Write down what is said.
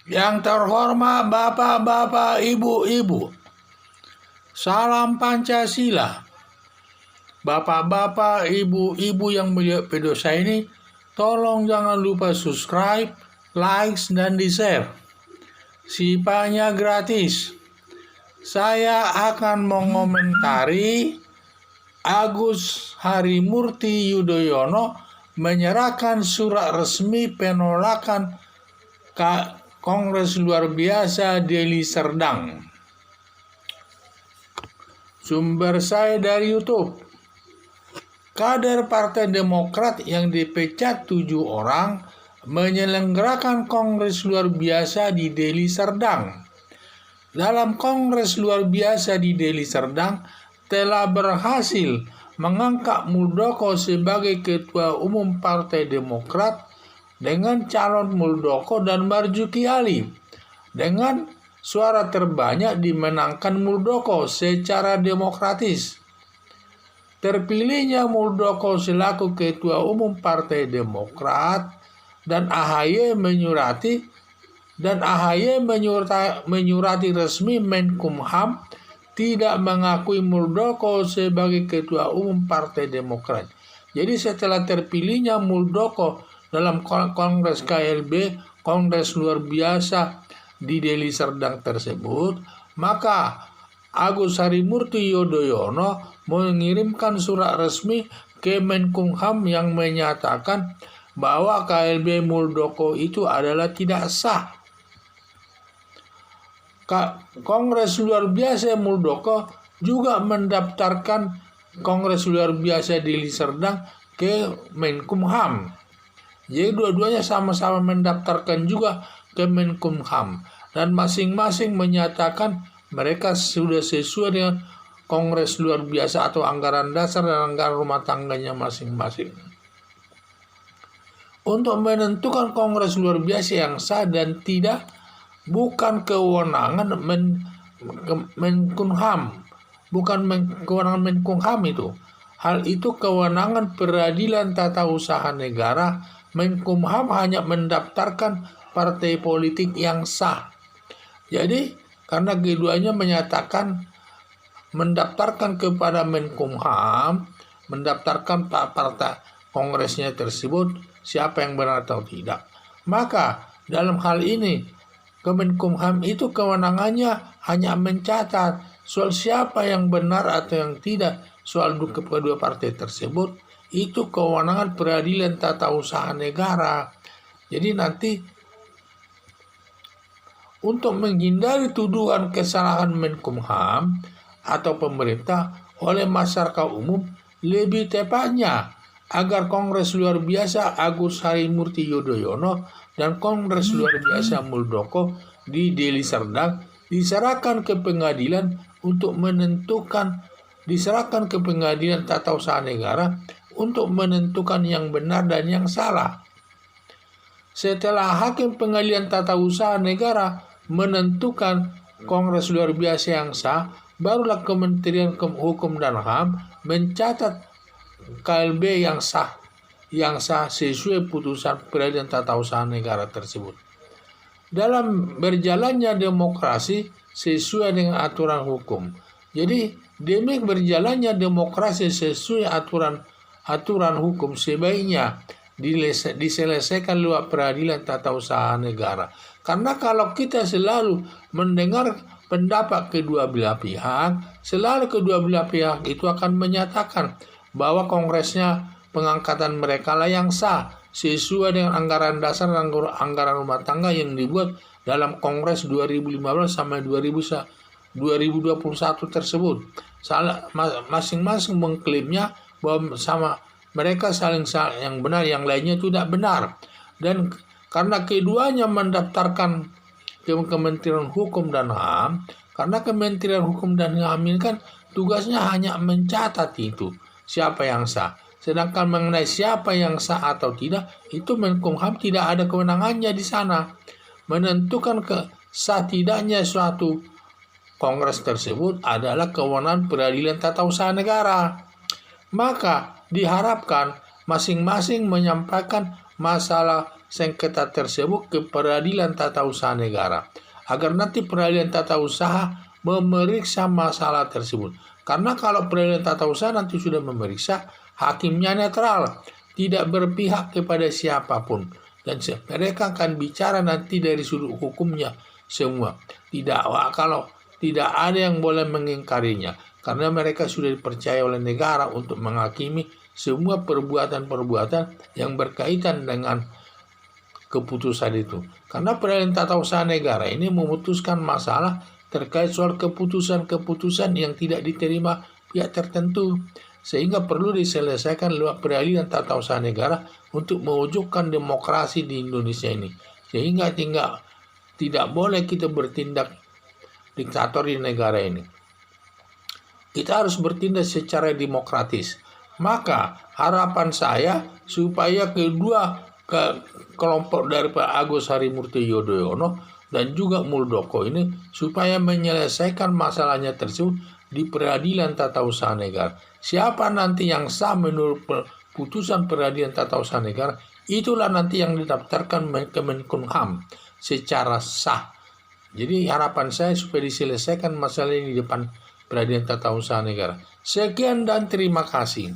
Yang terhormat Bapak-bapak, Ibu-ibu, salam Pancasila. Bapak-bapak, Ibu-ibu yang melihat video saya ini, tolong jangan lupa subscribe, like, dan di-share. Sifatnya gratis. Saya akan mengomentari Agus Harimurti Yudhoyono menyerahkan surat resmi penolakan Kongres Luar Biasa Deli Serdang. Sumber saya dari YouTube. Kader Partai Demokrat yang dipecat 7 orang menyelenggarakan Kongres Luar Biasa di Deli Serdang. Dalam Kongres Luar Biasa di Deli Serdang telah berhasil mengangkat Muldoko sebagai Ketua Umum Partai Demokrat dengan calon Muldoko dan Marzuki Ali. Dengan suara terbanyak dimenangkan Muldoko secara demokratis. Terpilihnya Muldoko selaku Ketua Umum Partai Demokrat dan AHY menyurati resmi Menkumham tidak mengakui Muldoko sebagai Ketua Umum Partai Demokrat. Jadi setelah terpilihnya Muldoko dalam Kongres KLB, Kongres Luar Biasa di Deli Serdang tersebut, maka Agus Harimurti Yudhoyono mengirimkan surat resmi ke Menkumham yang menyatakan bahwa KLB Muldoko itu adalah tidak sah. Kongres Luar Biasa Muldoko juga mendaftarkan Kongres Luar Biasa Deli Serdang ke Menkumham. Jadi dua-duanya sama-sama mendaftarkan juga ke Menkumham dan masing-masing menyatakan mereka sudah sesuai dengan Kongres Luar Biasa atau anggaran dasar dan anggaran rumah tangganya masing-masing. Untuk menentukan Kongres Luar Biasa yang sah dan tidak bukan kewenangan Menkumham, kewenangan Menkumham itu. Hal itu kewenangan Peradilan Tata Usaha Negara. Menkumham hanya mendaftarkan partai politik yang sah. Jadi karena keduanya menyatakan mendaftarkan kepada Menkumham, mendaftarkan partai kongresnya tersebut siapa yang benar atau tidak. Maka dalam hal ini Kemenkumham itu kewenangannya hanya mencatat soal siapa yang benar atau yang tidak soal kedua partai tersebut. Itu kewenangan Peradilan Tata Usaha Negara. Jadi nanti untuk menghindari tuduhan kesalahan Menkumham atau pemerintah oleh masyarakat umum, lebih tepatnya agar Kongres Luar Biasa Agus Harimurti Yudhoyono dan Kongres Luar Biasa Muldoko di Deli Serdang diserahkan ke pengadilan untuk menentukan, diserahkan ke Pengadilan Tata Usaha Negara untuk menentukan yang benar dan yang salah. Setelah Hakim Pengadilan Tata Usaha Negara menentukan Kongres Luar Biasa yang sah, barulah Kementerian Hukum dan HAM mencatat KLB yang sah sesuai putusan Peradilan Tata Usaha Negara tersebut. Dalam berjalannya demokrasi sesuai dengan aturan hukum. Jadi demi berjalannya demokrasi sesuai aturan hukum sebaiknya diselesaikan lewat Peradilan Tata Usaha Negara. Karena kalau kita selalu mendengar pendapat kedua belah pihak, selalu kedua belah pihak itu akan menyatakan bahwa kongresnya pengangkatan mereka lah yang sah sesuai dengan anggaran dasar dan anggaran rumah tangga yang dibuat dalam Kongres 2015 sampai 2021 tersebut. Masing-masing mengklaimnya bahwa sama mereka saling yang benar, yang lainnya tidak benar. Dan karena keduanya mendaftarkan ke Kementerian Hukum dan HAM, karena Kementerian Hukum dan HAM ini kan tugasnya hanya mencatat itu siapa yang sah. Sedangkan mengenai siapa yang sah atau tidak, itu Menkumham tidak ada kewenangannya di sana. Menentukan sah tidaknya suatu kongres tersebut adalah kewenangan Peradilan Tata Usaha Negara. Maka diharapkan masing-masing menyampaikan masalah sengketa tersebut ke peradilan tata usaha negara, agar nanti peradilan tata usaha memeriksa masalah tersebut. Karena kalau peradilan tata usaha nanti sudah memeriksa, hakimnya netral, tidak berpihak kepada siapapun, dan mereka akan bicara nanti dari sudut hukumnya semua. Kalau tidak ada yang boleh mengingkarinya, karena mereka sudah dipercaya oleh negara untuk menghakimi semua perbuatan-perbuatan yang berkaitan dengan keputusan itu. Karena peradilan tata usaha negara ini memutuskan masalah terkait soal keputusan-keputusan yang tidak diterima pihak tertentu, sehingga perlu diselesaikan lewat peradilan tata usaha negara untuk mewujudkan demokrasi di Indonesia ini. Sehingga tidak boleh kita bertindak diktator di negara ini. Kita harus bertindak secara demokratis. Maka harapan saya supaya kelompok dari Pak Agus Harimurti Yudhoyono dan juga Muldoko ini supaya menyelesaikan masalahnya tersebut di peradilan tata usaha negara. Siapa nanti yang sah menurut putusan peradilan tata usaha negara, itulah nanti yang didaftarkan ke Menkumham secara sah. Jadi harapan saya supaya diselesaikan masalah ini di depan peradilan tata usaha negara. Sekian dan terima kasih.